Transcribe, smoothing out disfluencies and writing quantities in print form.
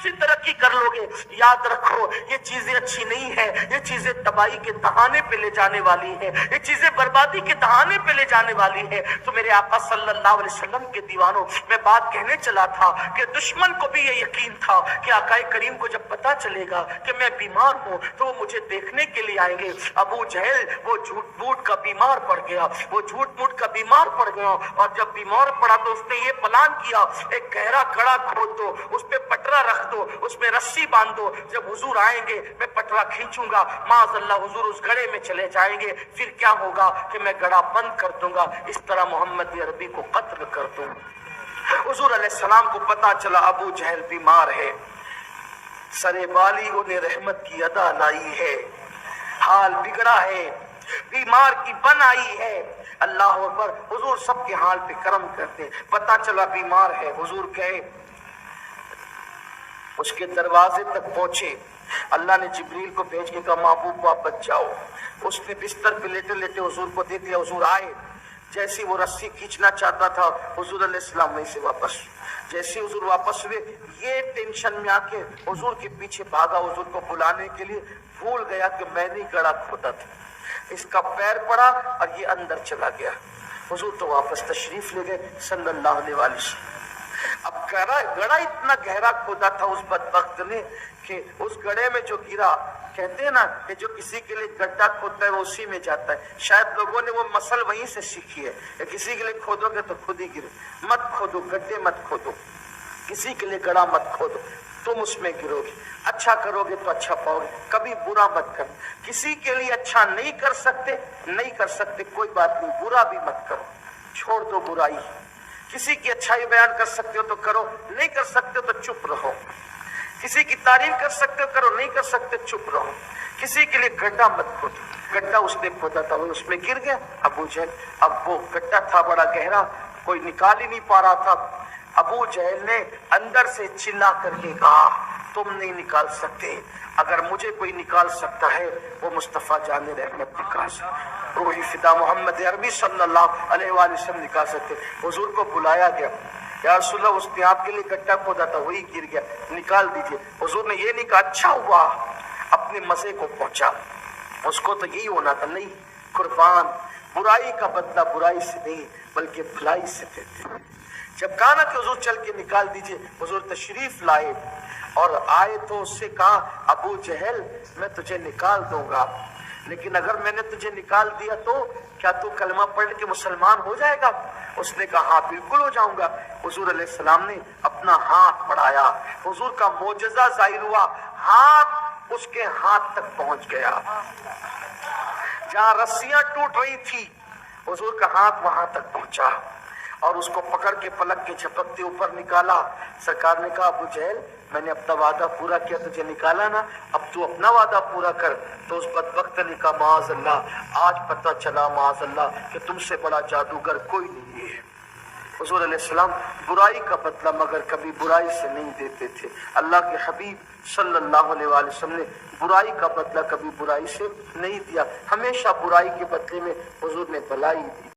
सी तरक्की कर लोगे, याद रखो ये चीजें अच्छी नहीं है, ये चीजें तबाही के दहाने पे ले जाने वाली है, ये चीजें बर्बादी के दहाने पे ले जाने वाली है। तो मेरे आका सल्लल्लाहु अलैहि वसल्लम के दीवानों, मैं बात कहने चला था कि दुश्मन को भी ये यकीन था कि आका करीम को जब पता चलेगा कि मैं बीमार हूँ तो वो मुझे देखने के लिए आएंगे। अबू जहल वो झूठ मूठ का बीमार पड़ गया, वो झूठ मूठ का बीमार पड़ गया, और जब बीमार पड़ा तो उसने ये प्लान किया, एक गहरा कड़ा खोद दो, उस पे पटरा रख दो, उसमें रस्सी बांध दो, जब हुजूर आएंगे मैं पटरा खींचूंगा, माज़अल्लाह हुजूर उस गड़े में चले जाएंगे, फिर क्या होगा कि मैं गड़ा बंद कर दूंगा, इस तरह मोहम्मद अरबी को कत्ल कर दूंगा। हुजूर अलैहिस्सलाम को पता चला अबू जहल बीमार है, सरे बाली उन्हें रहमत की अदा लाई है, हाल बिगड़ा है, बीमार की बन आई है। अल्लाह अकबर, हुजूर सबके हाल पे करम करते, पता चला बीमार है, हुजूर गए उसके दरवाजे तक पहुंचे, अल्लाह ने जिब्रील को भेज के कहा महबूब वापस जाओ। उसने बिस्तर पे लेटे लेटे हुजूर को देख लिया, हुजूर आए, जैसे वो रस्सी खींचना चाहता था हुजूर अलैहिस्सलाम वहीं से वापस, जैसे हुजूर वापस हुए ये टेंशन में आके हुजूर के पीछे भागा, हुजूर को बुलाने के लिए, भूल गया कि मैंने गड़ा खोदा था, इसका पैर पड़ा और ये अंदर चला गया। हुजूर तो वापस तशरीफ ले गए सल्लल्लाहु अलैहि वसल्लम। अब गड़ा इतना गहरा खोदा था उस बदबख्त ने कि उस गड्ढे में जो गिरा, कहते हैं ना कि जो किसी के लिए गड्ढा खोदता है वो उसी में जाता है, शायद लोगों ने वो मसल वहीं से सीखी है कि किसी के लिए खोदोगे तो खुद ही गिरे, मत खोदो गड्ढे, मत खोदो किसी के लिए गड़ा मत खोदो, तुम उसमें गिरोगे, अच्छा करोगे तो अच्छा पाओगे, कभी बुरा मत करो, किसी के लिए अच्छा नहीं कर सकते कोई बात नहीं, बुरा भी मत करो, छोड़ दो बुराई, किसी की अच्छाई बयान कर सकते हो तो करो, नहीं कर सकते हो तो चुप रहो, किसी की तारीफ कर सकते हो करो, नहीं कर सकते चुप रहो, किसी के लिए गड्ढा मत खोदो। गड्ढा उसने खोदा था, वो उसमें गिर गया अबू जहल। अब वो गड्ढा था बड़ा गहरा, कोई निकाल ही नहीं पा रहा था। अबू जहल ने अंदर से चिल्ला करके कहा तुम नहीं निकाल सकते, अगर मुझे कोई निकाल सकता है वो मुस्तफा जान रहमत निकाल सकते, रूही फिदा मोहम्मद अरबी सल्लल्लाहु अलैहि वसल्लम निकाल सकते। हुजूर को बुलाया गया, या रसूलल्लाह उसने आपके लिए गड्ढा खोदा था वही गिर गया, निकाल दीजिए। हुजूर ने ये नहीं कहा अच्छा हुआ, अपने मजे को पहुंचा, उसको तो यही होना था, नहीं कुर्बान, बुराई का बदला बुराई से नहीं बल्कि भलाई से देते। जब कहा ना कि हुजूर चल के निकाल दीजिए, हुजूर तशरीफ लाए और आए तो उससे कहा अबू जहल मैं तुझे निकाल दूंगा, लेकिन अगर मैंने तुझे निकाल दिया तो क्या तू कलमा पढ़ के मुसलमान हो जाएगा? उसने कहा हाँ बिल्कुल हो जाऊंगा। हुजूर अलैहिस्सलाम ने अपना हाथ बढ़ाया, हुजूर का मोजज़ा जाहिर हुआ, हाथ उसके हाथ तक पहुंच गया, जहां रस्सियां टूट रही थी हुजूर का हाथ वहां तक पहुंचा और उसको पकड़ के पलक के झपकते ऊपर निकाला। सरकार ने कहा अबू जहल मैंने अपना वादा पूरा किया, तुझे निकाला ना, अब तू अपना वादा पूरा कर। तो उस बदबख्त ने कहा माज़अल्लाह, आज पता चला माज़अल्लाह कि तुमसे बड़ा जादूगर कोई नहीं है। हुजूर अलैहिस्सलाम बुराई का बदला मगर कभी बुराई से नहीं देते थे। अल्लाह के हबीब सल्लल्लाहु अलैहि वसल्लम ने बुराई का बदला कभी बुराई से नहीं दिया, हमेशा बुराई के बदले में हुजूर ने भलाई दी।